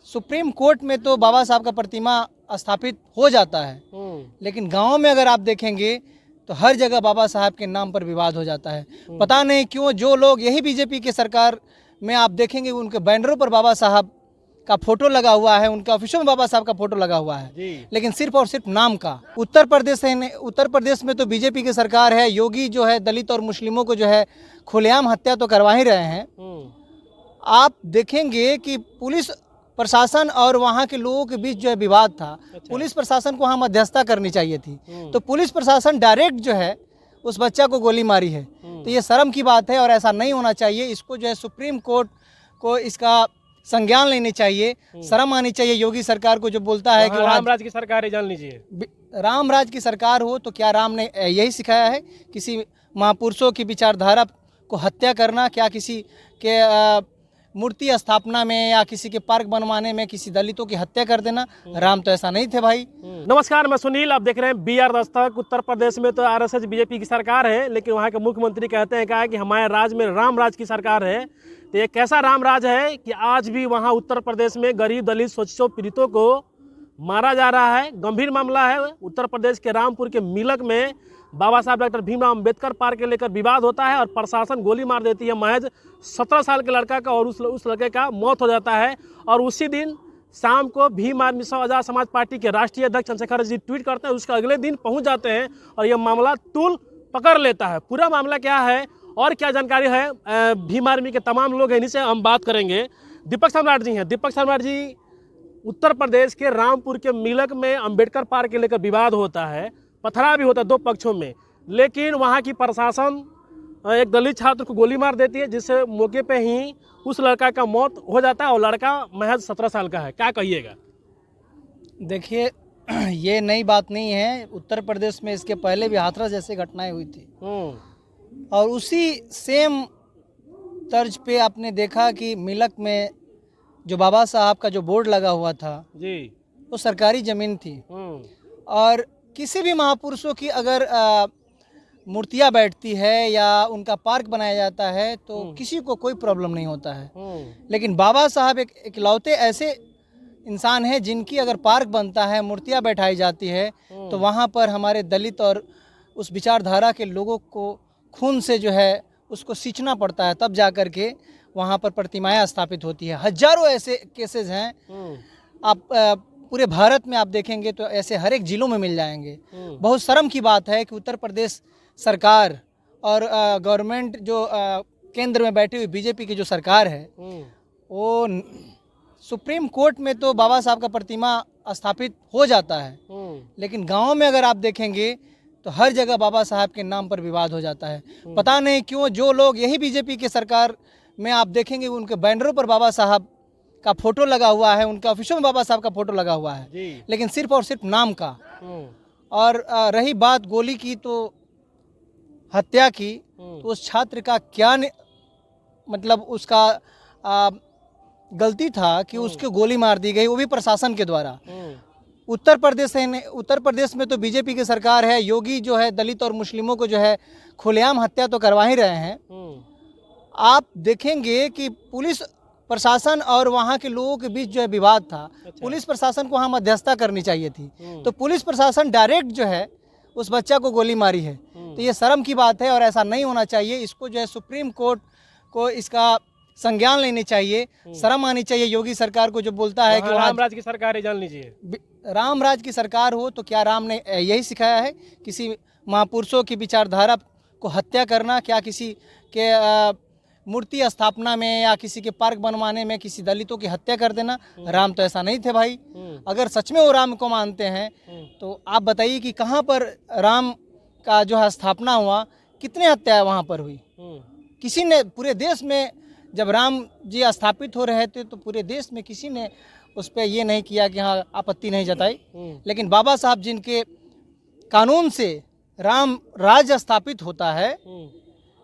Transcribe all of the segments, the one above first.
Supreme court में तो बाबा साहब का प्रतिमा स्थापित हो जाता है, लेकिन गांव में अगर आप देखेंगे तो हर जगह बाबा साहब के नाम पर विवाद हो जाता है। पता नहीं क्यों जो लोग, यही बीजेपी के सरकार में आप देखेंगे उनके बैनरों पर बाबा साहब का फोटो लगा हुआ है, उनके ऑफिसों में बाबा साहब का फोटो लगा हुआ है, लेकिन सिर्फ और सिर्फ नाम का। उत्तर प्रदेश में तो बीजेपी की सरकार है। योगी जो है दलित और मुस्लिमों को जो है खुलेआम हत्या तो करवा ही रहे हैं। आप देखेंगे कि पुलिस प्रशासन और वहाँ के लोगों के बीच जो है विवाद था। पुलिस प्रशासन को वहाँ मध्यस्थता करनी चाहिए थी, तो पुलिस प्रशासन डायरेक्ट जो है उस बच्चा को गोली मारी है। तो ये शर्म की बात है और ऐसा नहीं होना चाहिए। इसको जो है सुप्रीम कोर्ट को इसका संज्ञान लेनी चाहिए, शर्म आनी चाहिए योगी सरकार को जो बोलता है कि रामराज की सरकार है, जान लीजिए। रामराज की सरकार हो तो क्या राम ने यही सिखाया है किसी महापुरुषों की विचारधारा को हत्या करना? क्या किसी के मूर्ति स्थापना में या किसी के पार्क बनवाने में किसी दलितों की हत्या कर देना? राम तो ऐसा नहीं थे भाई। नमस्कार, मैं सुनील, आप देख रहे हैं BR दस्तक। उत्तर प्रदेश में तो RSS बीजेपी की सरकार है, लेकिन वहाँ के मुख्यमंत्री कहते हैं क्या कि हमारे राज्य में रामराज की सरकार है। तो ये कैसा रामराज है कि आज भी वहाँ उत्तर प्रदेश में गरीब दलित शोषितों पीड़ितों को मारा जा रहा है। गंभीर मामला है। उत्तर प्रदेश के रामपुर के मिलक में बाबा साहब डॉक्टर भीमराव अंबेडकर पार्क के लेकर विवाद होता है और प्रशासन गोली मार देती है महज 17 साल के लड़का का, और उस लड़के का मौत हो जाता है। और उसी दिन शाम को भीम आर्मी आजाद समाज पार्टी के राष्ट्रीय अध्यक्ष चंद्रशेखर जी ट्वीट करते हैं, उसके अगले दिन पहुंच जाते हैं और यह मामला तूल पकड़ लेता है। पूरा मामला क्या है और क्या जानकारी है, भीम आर्मी के तमाम लोग हैं, इन्हीं से हम बात करेंगे। दीपक सम्राट जी हैं। दीपक सम्राट जी, उत्तर प्रदेश के रामपुर के मिलक में अंबेडकर पार्क के लेकर विवाद होता है, पथरा भी होता है दो पक्षों में, लेकिन वहाँ की प्रशासन एक दलित छात्र को गोली मार देती है, जिससे मौके पे ही उस लड़का का मौत हो जाता है और लड़का महज 17 साल का है। क्या कहिएगा? देखिए, ये नई बात नहीं है। उत्तर प्रदेश में इसके पहले भी हाथरस जैसी घटनाएं हुई थी और उसी सेम तर्ज पे आपने देखा कि मिलक में जो बाबा साहब का जो बोर्ड लगा हुआ था जी, वो सरकारी ज़मीन थी और किसी भी महापुरुषों की अगर मूर्तियाँ बैठती है या उनका पार्क बनाया जाता है तो किसी को कोई प्रॉब्लम नहीं होता है। लेकिन बाबा साहब एक इकलौते ऐसे इंसान हैं जिनकी अगर पार्क बनता है, मूर्तियाँ बैठाई जाती है, तो वहाँ पर हमारे दलित और उस विचारधारा के लोगों को खून से जो है उसको सींचना पड़ता है, तब जा कर के वहाँ पर प्रतिमाएँ स्थापित होती है। हजारों ऐसे केसेस हैं, आप पूरे भारत में आप देखेंगे तो ऐसे हर एक जिलों में मिल जाएंगे। बहुत शर्म की बात है कि उत्तर प्रदेश सरकार और गवर्नमेंट जो केंद्र में बैठी हुई बीजेपी की जो सरकार है, वो सुप्रीम कोर्ट में तो बाबा साहब का प्रतिमा स्थापित हो जाता है, लेकिन गांव में अगर आप देखेंगे तो हर जगह बाबा साहब के नाम पर विवाद हो जाता है। पता नहीं क्यों जो लोग, यही बीजेपी के सरकार में आप देखेंगे उनके बैनरों पर बाबा साहब का फोटो लगा हुआ है, उनके ऑफिसों में बाबा साहब का फोटो लगा हुआ है, लेकिन सिर्फ और सिर्फ नाम का। और रही बात गोली की, तो हत्या की, तो उस छात्र का क्या मतलब उसका गलती था कि उसको गोली मार दी गई, वो भी प्रशासन के द्वारा। उत्तर प्रदेश में तो बीजेपी की सरकार है। योगी जो है दलित और मुस्लिमों को जो है खुलेआम हत्या तो करवा ही रहे हैं। आप देखेंगे कि पुलिस प्रशासन और वहाँ के लोगों के बीच जो है विवाद था। पुलिस प्रशासन को वहाँ मध्यस्थता करनी चाहिए थी, तो पुलिस प्रशासन डायरेक्ट जो है उस बच्चा को गोली मारी है। तो ये शर्म की बात है और ऐसा नहीं होना चाहिए। इसको जो है सुप्रीम कोर्ट को इसका संज्ञान लेनी चाहिए, शर्म आनी चाहिए योगी सरकार को जो बोलता है कि रामराज की सरकार है, जान लीजिए। रामराज की सरकार हो तो क्या राम ने यही सिखाया है किसी महापुरुषों की विचारधारा को हत्या करना? क्या किसी के मूर्ति स्थापना में या किसी के पार्क बनवाने में किसी दलितों की हत्या कर देना? राम तो ऐसा नहीं थे भाई। अगर सच में वो राम को मानते हैं तो आप बताइए कि कहाँ पर राम का जो है स्थापना हुआ, कितने हत्याएं वहाँ पर हुई? किसी ने पूरे देश में, जब राम जी स्थापित हो रहे थे तो पूरे देश में किसी ने उस पर ये नहीं किया कि हाँ आपत्ति नहीं जताई। लेकिन बाबा साहब जिनके कानून से राम राज्य स्थापित होता है,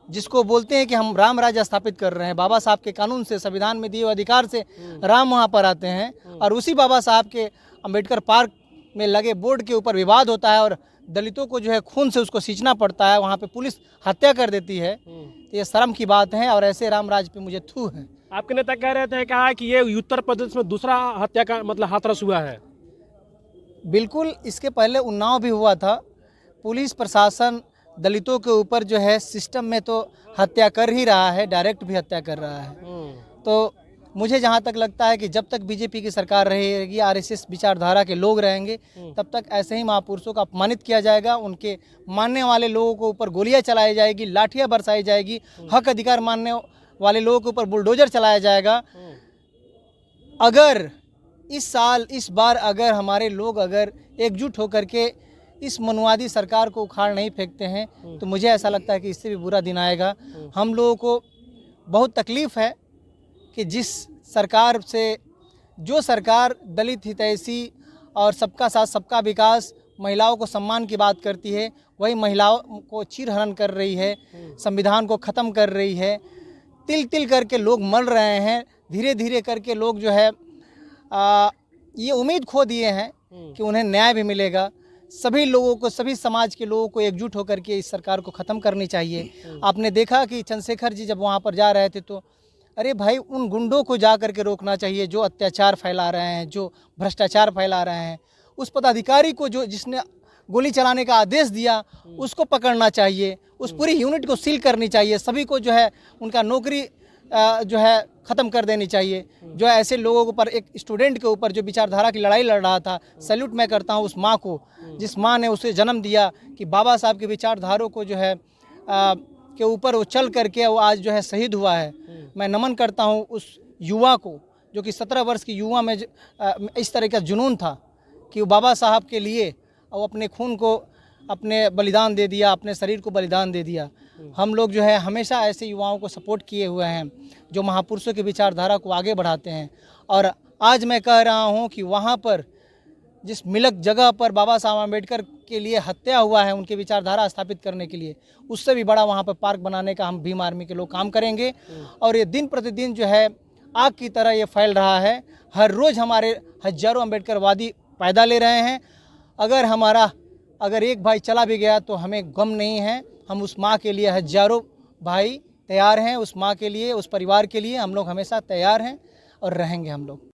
जिसको बोलते हैं कि हम राम राज्य स्थापित कर रहे हैं, बाबा साहब के कानून से, संविधान में दिए हुए अधिकार से राम वहाँ पर आते हैं, और उसी बाबा साहब के अंबेडकर पार्क में लगे बोर्ड के ऊपर विवाद होता है और दलितों को जो है खून से उसको सींचना पड़ता है, वहाँ पे पुलिस हत्या कर देती है। तो ये शर्म की बात है और ऐसे राम राज पे मुझे थू है। आपके नेता कह रहे थे, कहा कि ये उत्तर प्रदेश में दूसरा हत्या का मतलब हाथरस हुआ है। बिल्कुल, इसके पहले उन्नाव भी हुआ था। पुलिस प्रशासन दलितों के ऊपर जो है सिस्टम में तो हत्या कर ही रहा है, डायरेक्ट भी हत्या कर रहा है। तो मुझे जहाँ तक लगता है कि जब तक बीजेपी की सरकार रहेगी, आरएसएस विचारधारा के लोग रहेंगे, तब तक ऐसे ही महापुरुषों को अपमानित किया जाएगा, उनके मानने वाले लोगों के ऊपर गोलियां चलाई जाएगी, लाठियां बरसाई जाएगी, हक अधिकार मानने वाले लोगों के ऊपर बुलडोजर चलाया जाएगा। अगर इस बार अगर हमारे लोग अगर एकजुट होकर के इस मनुवादी सरकार को उखाड़ नहीं फेंकते हैं, तो मुझे ऐसा लगता है कि इससे भी बुरा दिन आएगा। हम लोगों को बहुत तकलीफ़ है कि जिस सरकार से, जो सरकार दलित हितैषी और सबका साथ सबका विकास, महिलाओं को सम्मान की बात करती है, वही महिलाओं को चीरहरण कर रही है, संविधान को ख़त्म कर रही है। तिल तिल करके लोग मर रहे हैं, धीरे धीरे करके लोग जो है ये उम्मीद खो दिए हैं कि उन्हें न्याय भी मिलेगा। सभी लोगों को, सभी समाज के लोगों को एकजुट होकर के इस सरकार को ख़त्म करनी चाहिए। आपने देखा कि चंद्रशेखर जी जब वहाँ पर जा रहे थे तो अरे भाई, उन गुंडों को जा करके रोकना चाहिए जो अत्याचार फैला रहे हैं, जो भ्रष्टाचार फैला रहे हैं। उस पदाधिकारी को जिसने गोली चलाने का आदेश दिया, उसको पकड़ना चाहिए। उस पूरी यूनिट को सील करनी चाहिए। सभी को जो है उनका नौकरी जो है ख़त्म कर देनी चाहिए। जो ऐसे लोगों के ऊपर, एक स्टूडेंट के ऊपर जो विचारधारा की लड़ाई लड़ रहा था, सैल्यूट मैं करता हूँ उस माँ को, जिस माँ ने उसे जन्म दिया कि बाबा साहब की विचारधारों को जो है के ऊपर वो चल करके वो आज जो है शहीद हुआ है। मैं नमन करता हूँ उस युवा को, जो कि 17 वर्ष की युवा में इस तरह का जुनून था कि वो बाबा साहब के लिए वो अपने खून को, अपने बलिदान दे दिया, अपने शरीर को बलिदान दे दिया। हम लोग जो है हमेशा ऐसे युवाओं को सपोर्ट किए हुए हैं जो महापुरुषों की विचारधारा को आगे बढ़ाते हैं। और आज मैं कह रहा हूँ कि वहाँ पर जिस मिलक जगह पर बाबा साहब आम्बेडकर के लिए हत्या हुआ है, उनकी विचारधारा स्थापित करने के लिए, उससे भी बड़ा वहाँ पर पार्क बनाने का हम भीम आर्मी के लोग काम करेंगे। और ये दिन प्रतिदिन जो है आग की तरह ये फैल रहा है। हर रोज़ हमारे हजारों अम्बेडकरवादी पैदा ले रहे हैं। अगर एक भाई चला भी गया तो हमें गम नहीं है। हम उस माँ के लिए हजारों भाई तैयार हैं, उस माँ के लिए, उस परिवार के लिए हम लोग हमेशा तैयार हैं और रहेंगे हम लोग।